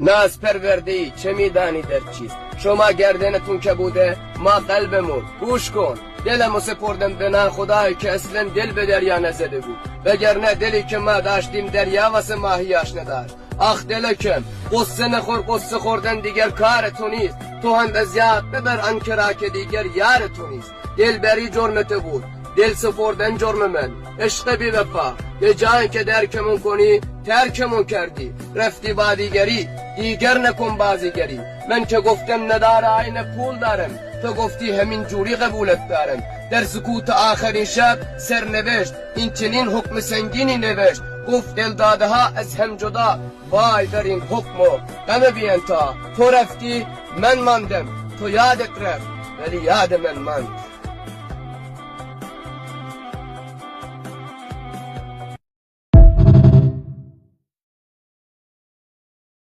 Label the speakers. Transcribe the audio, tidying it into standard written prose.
Speaker 1: ناز پرورده‌ای چه میدانی در چیست؟ شما گردنتون که بوده، ما قلبمون. گوش کن، دلمو سپردم به ناخدایی که اصلا دل به دریا نزده بود، وگرنه دلی که ما داشتیم دریا واسه ماهیاش نداشت. آخ دلکم، قصه نخور، قصه خوردن دیگر کار تو نیست. تو هم به زیاد ببر آنکه که دیگر یار تو نیست. دلبری جرمت بود، دل سپردن جرم من. عشق بی وفا، به جایی که درکمون کنی ترکمون کردی. رفتی با دیگری، دیگر نکن بازیگری. من که گفتم نداره عین پول دارم، تو گفتی همین جوری قبولت دارم. در سکوت آخرین شب سرنوشت این چنین حکم سنگینی نوشت. گفت دلداده ها از هم جدا، وای در این حکم و غم بی انتها. تو رفتی من ماندم، تو یادت رفت ولی یاد من ماند.